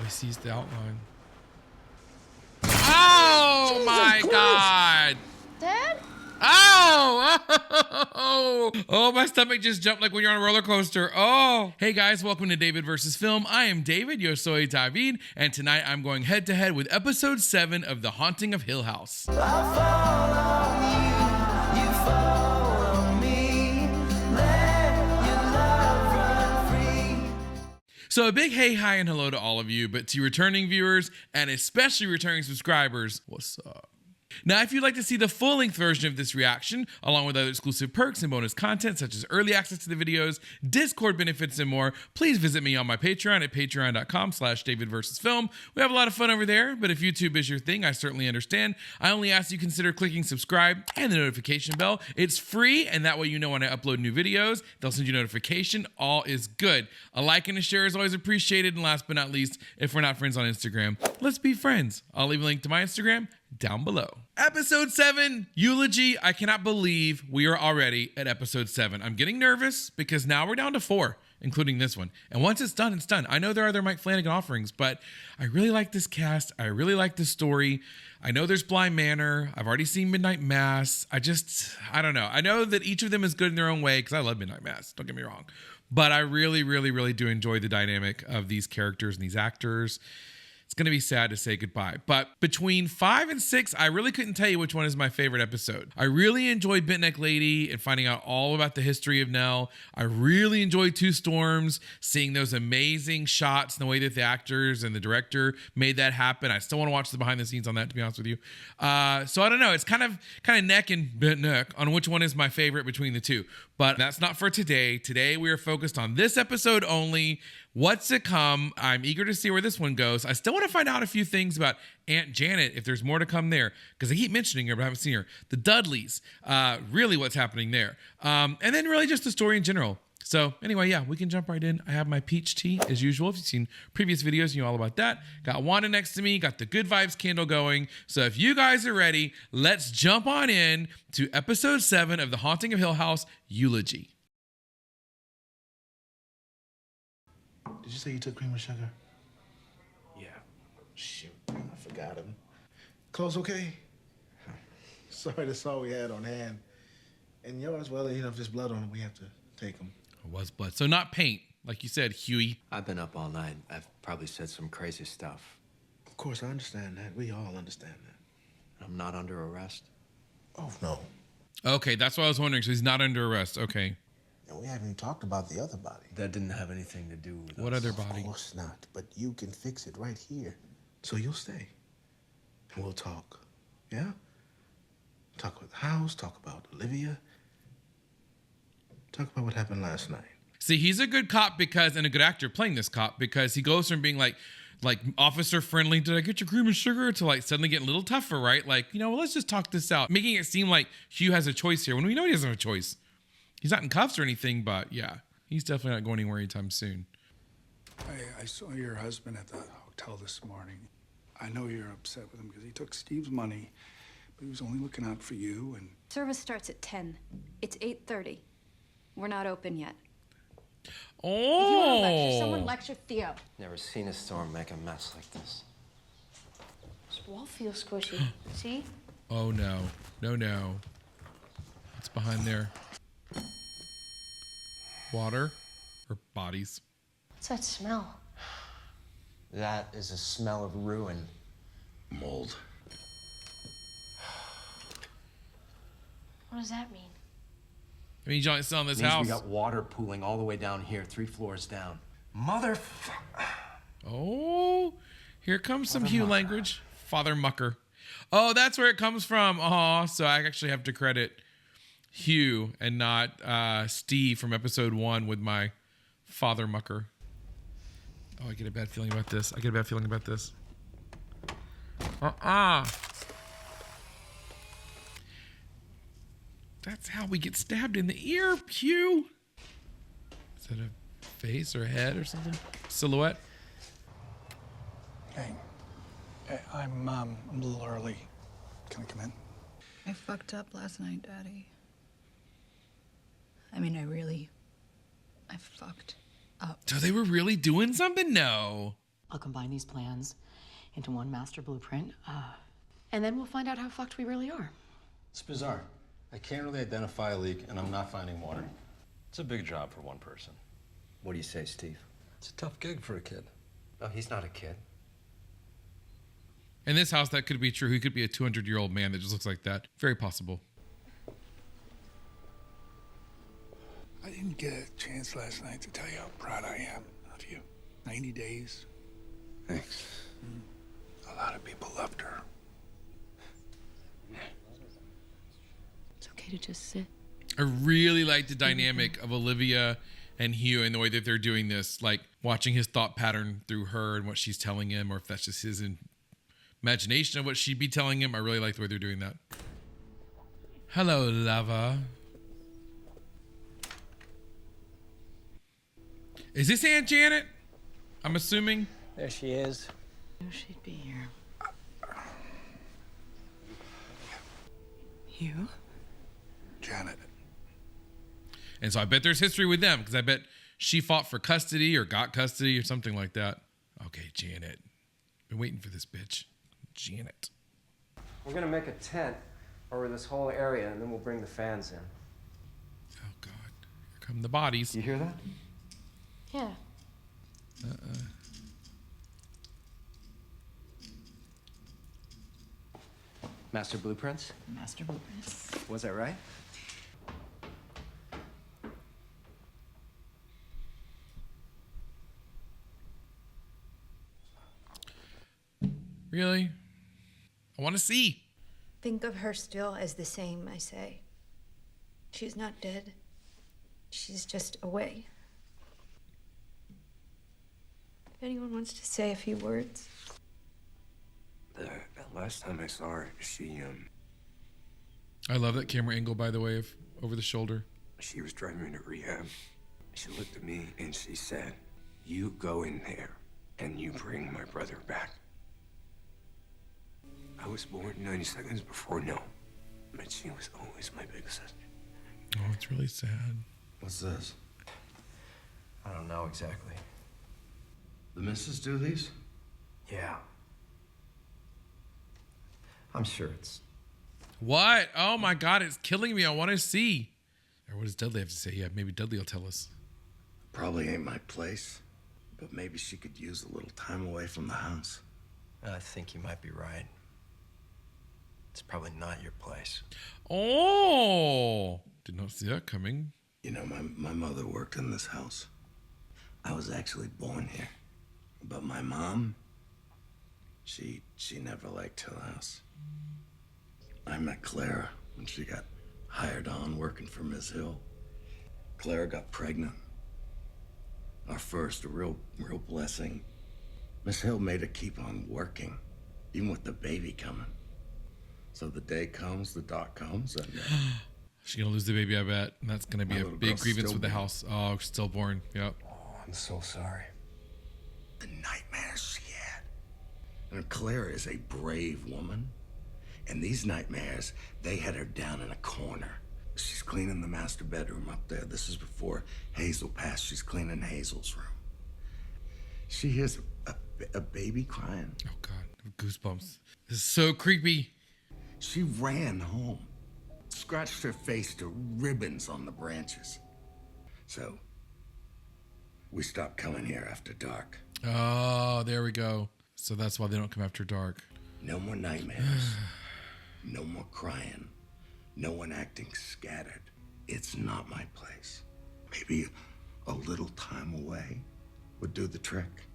he sees the outline. Oh, Jesus my Christ. God. Dad? Oh, my stomach just jumped like when you're on a roller coaster. Oh. Hey guys, welcome to David versus Film. I am David, yo soy David, and tonight I'm going head to head with episode 7 of The Haunting of Hill House. So a big hey, hi, and hello to all of you, but to returning viewers and especially returning subscribers, what's up? Now, if you'd like to see the full-length version of this reaction, along with other exclusive perks and bonus content such as early access to the videos, Discord benefits, and more, please visit me on my Patreon at patreon.com/DavidVersusFilm. We have a lot of fun over there, but if YouTube is your thing, I certainly understand. I only ask you consider clicking subscribe and the notification bell. It's free, and that way you know when I upload new videos. They'll send you notification. All is good. A like and a share is always appreciated, and last but not least, if we're not friends on Instagram, let's be friends. I'll leave a link to my Instagram down below. Episode 7, Eulogy. I cannot believe we are already at episode 7. I'm getting nervous because now we're down to 4, including this one. And once it's done, it's done. I know there are other Mike Flanagan offerings, but I really like this cast. I really like this story. I know there's Blind Manor. I've already seen Midnight Mass. I don't know. I know that each of them is good in their own way because I love Midnight Mass. Don't get me wrong. But I really, really, really do enjoy the dynamic of these characters and these actors. It's going to be sad to say goodbye. But between 5 and 6, I really couldn't tell you which one is my favorite episode. I really enjoyed Bentneck Lady and finding out all about the history of Nell. I really enjoyed Two Storms, seeing those amazing shots and the way that the actors and the director made that happen. I still want to watch the behind the scenes on that, to be honest with you. So I don't know. It's kind of neck and Bentneck on which one is my favorite between the two. But that's not for today. Today we are focused on this episode only. What's to come? I'm eager to see where this one goes. I still want to find out a few things about Aunt Janet, if there's more to come there, because I keep mentioning her, but I haven't seen her. The Dudleys, really what's happening there. And then really just the story in general. So anyway, yeah, we can jump right in. I have my peach tea as usual. If you've seen previous videos, you know all about that. Got Wanda next to me, got the good vibes candle going. So if you guys are ready, let's jump on in to episode 7 of The Haunting of Hill House, Eulogy. Did you say you took cream and sugar? Yeah. Shoot, I forgot him. Clothes okay? Sorry, that's all we had on hand. And yours, well, you know, if there's blood on them, we have to take them. It was blood. So not paint, like you said, Huey. I've been up all night. I've probably said some crazy stuff. Of course, I understand that. We all understand that. I'm not under arrest. Oh, no. Okay, that's what I was wondering. So he's not under arrest. Okay. And we haven't even talked about the other body. That didn't have anything to do with What us. other body? Of course not, but you can fix it right here. So you'll stay. And we'll talk. Yeah? Talk about the house, talk about Olivia. Talk about what happened last night. See, he's a good cop because, and a good actor playing this cop, because he goes from being like officer friendly, did I get your cream and sugar, to like suddenly getting a little tougher, right? Like, you know, well, let's just talk this out. Making it seem like Hugh has a choice here when we know he doesn't have a choice. He's not in cuffs or anything, but yeah, he's definitely not going anywhere anytime soon. I saw your husband at the hotel this morning. I know you're upset with him because he took Steve's money, but he was only looking out for you and... Service starts at 10. It's 8:30. We're not open yet. Oh! If you want to lecture someone, lecture Theo. Never seen a storm make a mess like this. This wall feels squishy. See? Oh no. No. What's behind there? Water or bodies? What's that smell? That is a smell of ruin. Mold. What does that mean? I mean, John's still in this Means house. we got water pooling all the way down here, 3 floors down. Oh, here comes some Hugh language. Father Mucker. Oh, that's where it comes from. Oh, so I actually have to credit Hugh and not Steve from episode 1 with my Father Mucker. Oh, I get a bad feeling about this. That's how we get stabbed in the ear, Hugh. Is that a face or a head or something? Silhouette? Hey, I'm a little early. Can I come in? I fucked up last night, Daddy. I mean, I fucked up. So they were really doing something? No. I'll combine these plans into one master blueprint, and then we'll find out how fucked we really are. It's bizarre. I can't really identify a leak, and I'm not finding water. It's a big job for one person. What do you say, Steve? It's a tough gig for a kid. No, he's not a kid. In this house, that could be true. He could be a 200-year-old man that just looks like that. Very possible. I didn't get a chance last night to tell you how proud I am of you. 90 days. Thanks. A lot of people loved her. It's okay to just sit. I really like the dynamic of Olivia and Hugh and the way that they're doing this, like watching his thought pattern through her and what she's telling him, or if that's just his imagination of what she'd be telling him. I really like the way they're doing that. Hello, lover. Is this Aunt Janet? I'm assuming. There she is. Knew she'd be here. You? Janet. And so I bet there's history with them, because I bet she fought for custody or got custody or something like that. Okay, Janet. Been waiting for this bitch. Janet. We're gonna make a tent over this whole area, and then we'll bring the fans in. Oh, God. Here come the bodies. You hear that? Yeah. Master blueprints? Master blueprints. Was that right? Really? I want to see. Think of her still as the same, I say. She's not dead. She's just away. If anyone wants to say a few words. The last time I saw her, I love that camera angle, by the way, of over the shoulder. she was driving me to rehab. She looked at me and she said, "You go in there and you bring my brother back." I was born 90 seconds before no, but she was always my big sister. Oh, it's really sad. What's this? I don't know exactly. The missus do these? Yeah. I'm sure it's... What? Oh my God, it's killing me. I want to see. Or what does Dudley have to say? Yeah, maybe Dudley will tell us. Probably ain't my place, but maybe she could use a little time away from the house. I think you might be right. It's probably not your place. Oh, did not see that coming. You know, my mother worked in this house. I was actually born here. But my mom, she never liked Hill House. I met Clara when she got hired on working for Ms. Hill. Clara got pregnant. Our first, a real blessing. Miss Hill made her keep on working, even with the baby coming. So the day comes, the doc comes, and... She's going to lose the baby, I bet. And that's going to be a big grievance with the stillborn. house. Oh, stillborn. Yep. Oh, I'm so sorry. The nightmares she had. And Clara is a brave woman. And these nightmares, they had her down in a corner. She's cleaning the master bedroom up there. This is before Hazel passed. She's cleaning Hazel's room. She hears a baby crying. Oh, God. Goosebumps. This is so creepy. She ran home, scratched her face to ribbons on the branches. So, we stopped coming here after dark. Oh, there we go. So that's why they don't come after dark. No more nightmares. No more crying. No one acting scattered. It's not my place. Maybe a little time away would do the trick.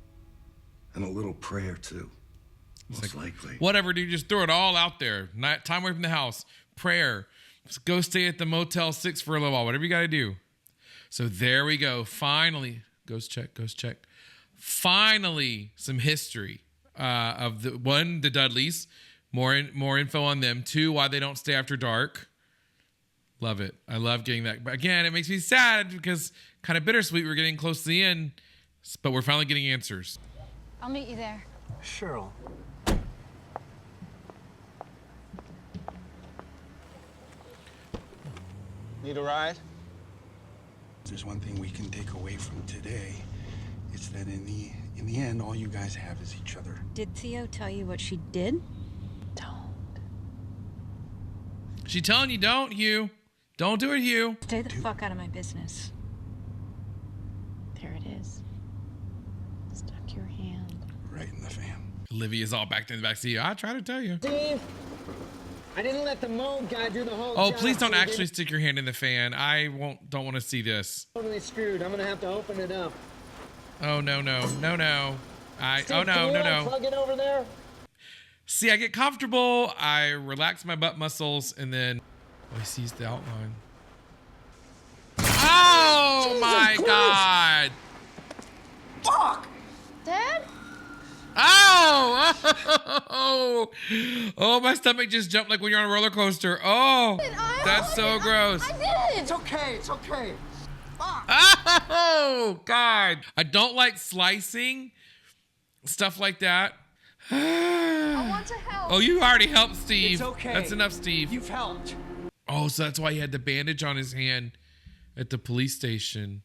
And a little prayer, too. Most likely. Whatever, dude. Just throw it all out there. Time away from the house. Prayer. Just go stay at the Motel 6 for a little while. Whatever you got to do. So there we go. Finally. Ghost check. Finally, some history of the Dudleys. More info on them. 2, why they don't stay after dark. Love it. I love getting that. But again, it makes me sad because kind of bittersweet. We're getting close to the end, but we're finally getting answers. I'll meet you there. Cheryl. Need a ride? If there's one thing we can take away from today, it's that in the In the end, all you guys have is each other. Did Theo tell you what she did? She telling you don't, Hugh. Don't do it, Hugh. Stay the fuck out of my business. There it is. Stuck your hand. Right in the fan. Olivia's all back in the back seat. I try to tell you. Steve, I didn't let the mold guy do the whole Oh, job. please don't actually stick your hand in the fan. I don't want to see this. Totally screwed. I'm gonna have to open it up. Oh, no. Steve, Oh, can you no. plug it over there? See, I get comfortable. I relax my butt muscles, and then he sees the outline. Oh, Jesus my Christ. God. Fuck! Dad? Oh! Oh, my stomach just jumped like when you're on a roller coaster. Oh, that's so gross. I didn't! It's okay, it's okay. Fuck! Oh, God. I don't like slicing, stuff like that. I want to help. Oh, you already helped, Steve. It's okay. That's enough, Steve. You've helped. Oh, so that's why he had the bandage on his hand at the police station.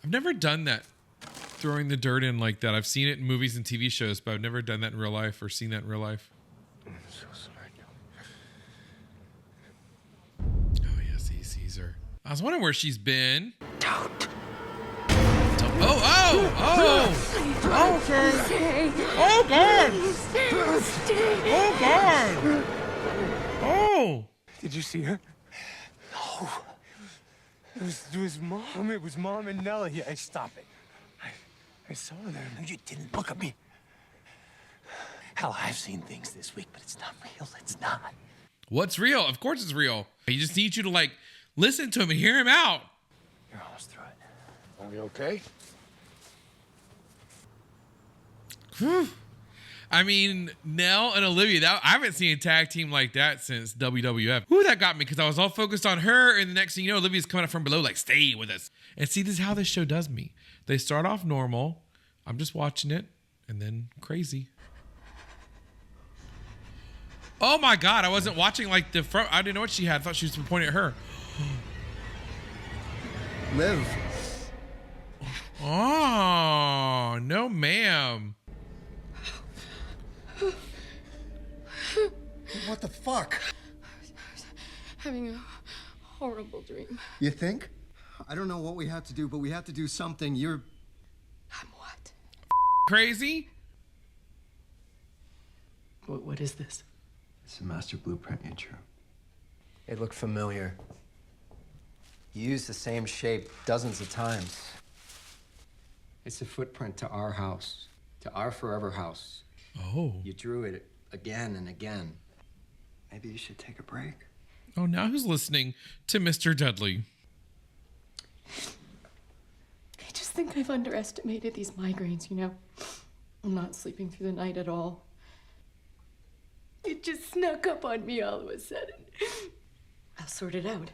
I've never done that, throwing the dirt in like that. I've seen it in movies and TV shows, but I've never done that in real life or seen that in real life. I'm so sorry. Oh, yes, he sees her. I was wondering where she's been. Don't. Oh, God. Oh, God. Oh. Did you see her? No. It was Mom. It was Mom and Nellie. Hey, stop it. I saw them. No, you didn't. Look at me. Hell, I've seen things this week, but it's not real. It's not. What's real? Of course it's real. He just needs you to, like, listen to him and hear him out. You're almost through it. Are we okay? Whew. I mean, Nell and Olivia, I haven't seen a tag team like that since WWF. Whew, that got me because I was all focused on her, and the next thing you know, Olivia's coming up from below like, stay with us. And see, this is how this show does me. They start off normal. I'm just watching it, and then crazy. Oh my God, I wasn't watching like the front. I didn't know what she had. I thought she was pointing at her. Liv. Oh, no ma'am. What the fuck? Having a horrible dream. You think? I don't know what we have to do, but we have to do something. I'm what? Crazy? What is this? It's a master blueprint you drew. It looked familiar. You used the same shape dozens of times. It's a footprint to our house, to our forever house. Oh. You drew it again and again. Maybe you should take a break. Oh, now who's listening to Mr. Dudley? I just think I've underestimated these migraines, you know? I'm not sleeping through the night at all. It just snuck up on me all of a sudden. I'll sort it out.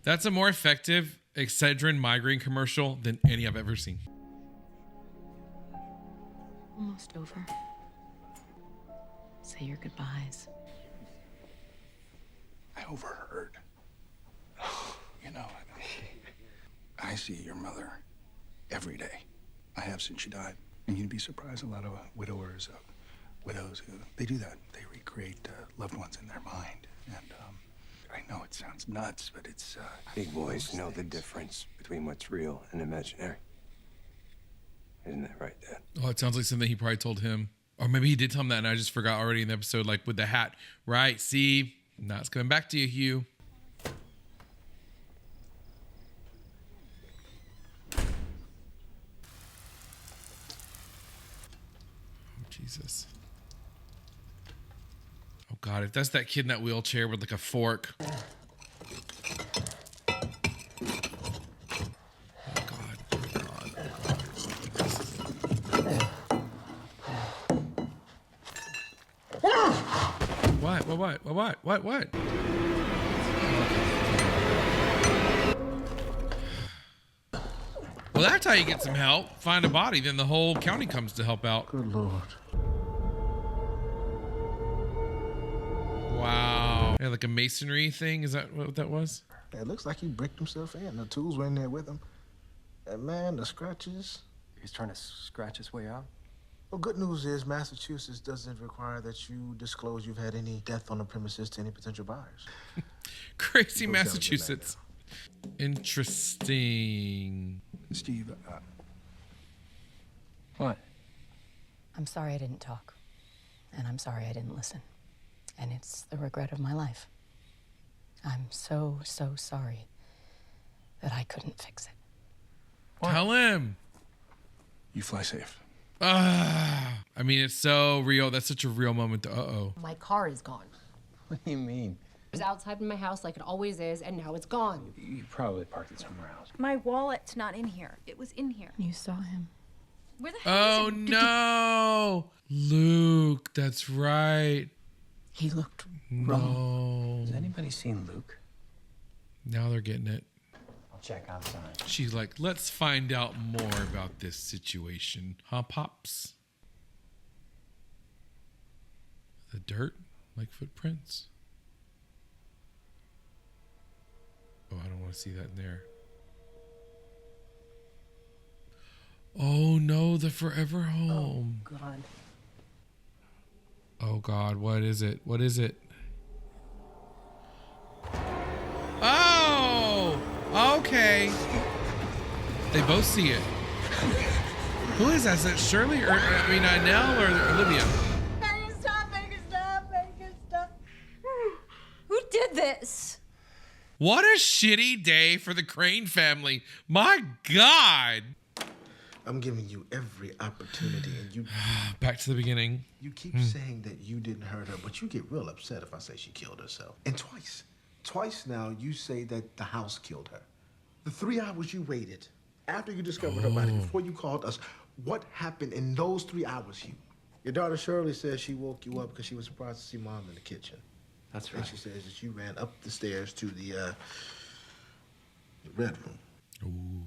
That's a more effective Excedrin migraine commercial than any I've ever seen. Almost over. Say your goodbyes. I overheard. You know, I see your mother every day. I have since she died. And you'd be surprised, a lot of widows who, they do that. They recreate loved ones in their mind. And I know it sounds nuts, but it's... Big boys know the difference between what's real and imaginary. Isn't that right, Dad? Oh, it sounds like something he probably told him. Or maybe he did tell him that and I just forgot already in the episode, like with the hat. Right, see? Now it's coming back to you, Hugh. Oh, Jesus. Oh, God, if that's that kid in that wheelchair with like a fork. What? Well, that's how you get some help. Find a body, then the whole county comes to help out. Good Lord. Yeah, like a masonry thing. Is that what that was? It looks like he bricked himself in. The tools were in there with him. And man, the scratches. He's trying to scratch his way out. Well, good news is Massachusetts doesn't require that you disclose you've had any death on the premises to any potential buyers. Crazy Massachusetts. Interesting. Steve, What? I'm sorry I didn't talk. And I'm sorry I didn't listen. And it's the regret of my life. I'm so sorry that I couldn't fix it. Tell him. you fly safe. I mean, it's so real. That's such a real moment. Uh-oh. My car is gone. What do you mean? It was outside my house like it always is, and now it's gone. You probably parked it somewhere else. My wallet's not in here. It was in here. You saw him. Where the hell Oh, is it? no. Luke, that's right. He looked wrong. Has anybody seen Luke? Now they're getting it. I'll check outside. She's like, let's find out more about this situation. Huh, Pops? The dirt, like footprints. Oh, I don't want to see that in there. Oh, no, the forever home. Oh, God. Oh, God, what is it? What is it? Oh, okay. They both see it. Who is that? Is that Shirley or, Nell or Olivia? Make it stop, make it stop, make it stop. Who did this? What a shitty day for the Crane family. My God. I'm giving you every opportunity, and you... Back to the beginning. You keep saying that you didn't hurt her, but you get real upset if I say she killed herself. And twice now, you say that the house killed her. The 3 hours you waited after you discovered her body, before you called us, what happened in those 3 hours, Hugh? Your daughter Shirley says she woke you up because she was surprised to see Mom in the kitchen. That's right. And she says that you ran up the stairs to the red room. Ooh.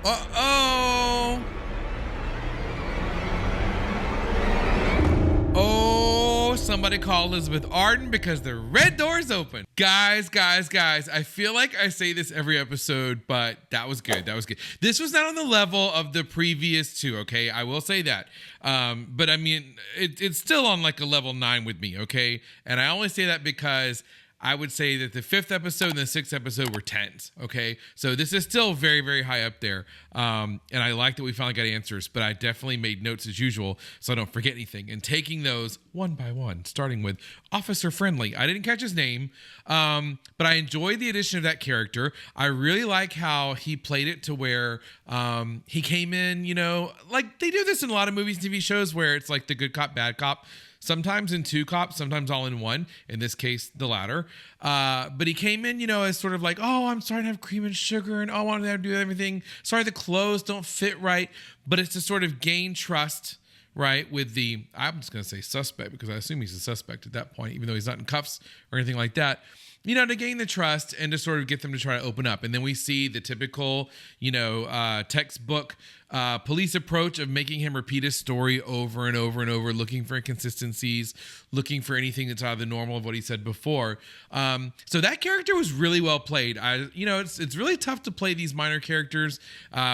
Uh-oh. Oh, somebody call Elizabeth Arden because the red door's open. Guys, I feel like I say this every episode, but that was good. That was good. This was not on the level of the previous 2, okay? I will say that. But I mean, it's still on like a level 9 with me, okay? And I only say that because I would say that the 5th episode and the 6th episode were 10s, okay? So this is still very, very high up there. And I like that we finally got answers, but I definitely made notes as usual so I don't forget anything. And taking those one by one, starting with Officer Friendly. I didn't catch his name, but I enjoyed the addition of that character. I really like how he played it to where he came in, like they do this in a lot of movies and TV shows where it's like the good cop, bad cop. Sometimes in 2 cops, sometimes all in 1. In this case, the latter. But he came in, as sort of like, oh, I'm sorry to have cream and sugar, and I want to do everything. Sorry, the clothes don't fit right. But it's to sort of gain trust, right, with I'm just going to say suspect because I assume he's a suspect at that point, even though he's not in cuffs or anything like that. To gain the trust and to sort of get them to try to open up. And then we see the typical, textbook police approach of making him repeat his story over and over and over, looking for inconsistencies, looking for anything that's out of the normal of what he said before. So that character was really well played. It's really tough to play these minor characters.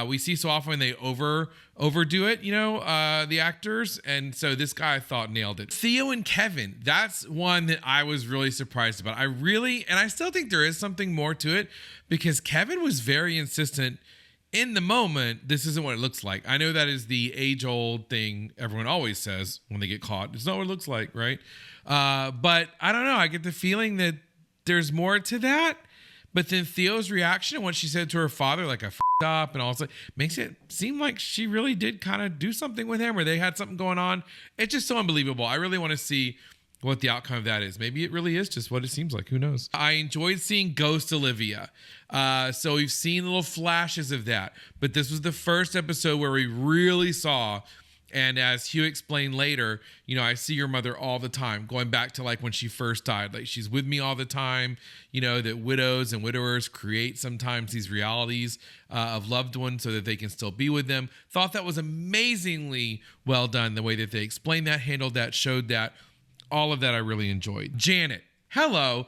We see so often they overdo it, the actors. And so this guy I thought nailed it. Theo and Kevin, that's one that I was really surprised about. And I still think there is something more to it because Kevin was very insistent in the moment. This isn't what it looks like. I know that is the age-old thing everyone always says when they get caught. It's not what it looks like, right? But I don't know. I get the feeling there's more to that. But then Theo's reaction and what she said to her father, like I f***ed up and all that, makes it seem like she really did kind of do something with him or they had something going on. It's just so unbelievable. I really want to see what the outcome of that is. Maybe it really is just what it seems like. Who knows? I enjoyed seeing Ghost Olivia. So we've seen little flashes of that. But this was the first episode where we really saw And as Hugh explained later, you know, I see your mother all the time, going back to like when she first died. Like, she's with me all the time. You know, that widows and widowers create sometimes these realities of loved ones so that they can still be with them. Thought that was amazingly well done, the way that they explained that, handled that, showed that. All of that I really enjoyed. Janet, hello.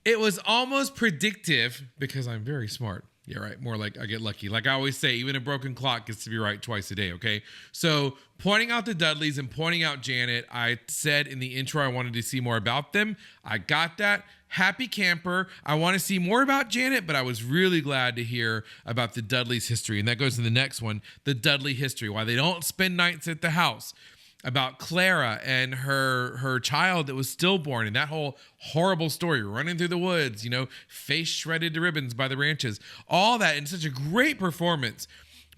It was almost predictive, because I'm very smart. Yeah, right. More like I get lucky. Like I always say, even a broken clock gets to be right twice a day, okay? So pointing out the Dudleys and pointing out Janet, I said in the intro I wanted to see more about them. I got that. Happy camper. I want to see more about Janet, but I was really glad to hear about the Dudleys' history. And that goes to the next one, the Dudley history, why they don't spend nights at the house. About Clara and her child that was stillborn, and that whole horrible story, running through the woods, you know, face shredded to ribbons by the ranches. All that, and such a great performance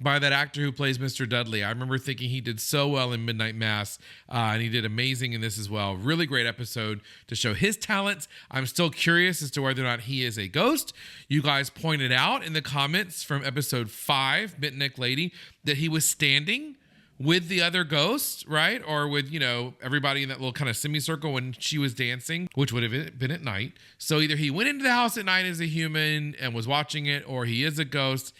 by that actor who plays Mr. Dudley. I remember thinking he did so well in Midnight Mass, and he did amazing in this as well. Really great episode to show his talents. I'm still curious as to whether or not he is a ghost. You guys pointed out in the comments from episode 5, Mitnick Lady, that he was standing with the other ghosts, right? Or with, you know, everybody in that little kind of semicircle when she was dancing, which would have been at night. So either he went into the house at night as a human and was watching it, or he is a ghost.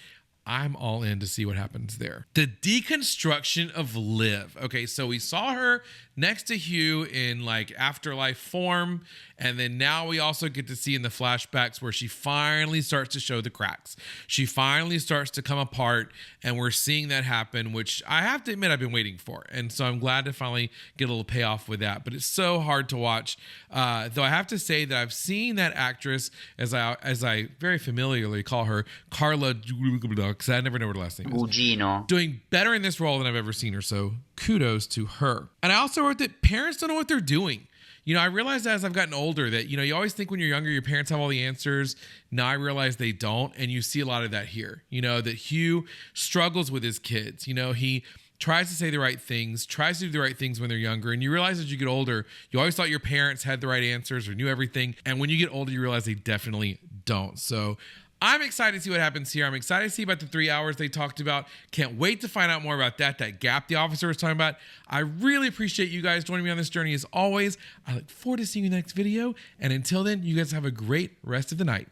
I'm all in to see what happens there. The deconstruction of Liv. Okay, so we saw her next to Hugh in like afterlife form. And then now we also get to see in the flashbacks where she finally starts to show the cracks. She finally starts to come apart, and we're seeing that happen, which I have to admit I've been waiting for. And so I'm glad to finally get a little payoff with that. But it's so hard to watch. Though I have to say that I've seen that actress, as I very familiarly call her, Carla, because I never know what her last name is, doing better in this role than I've ever seen her. So kudos to her. And I also wrote that parents don't know what they're doing. You know, I realized as I've gotten older that, you know, you always think when you're younger, your parents have all the answers. Now I realize they don't. And you see a lot of that here, you know, that Hugh struggles with his kids. You know, he tries to say the right things, tries to do the right things when they're younger. And you realize as you get older, you always thought your parents had the right answers or knew everything. And when you get older, you realize they definitely don't. So I'm excited to see what happens here. I'm excited to see about the 3 hours they talked about. Can't wait to find out more about that gap the officer was talking about. I really appreciate you guys joining me on this journey as always. I look forward to seeing you in the next video. And until then, you guys have a great rest of the night.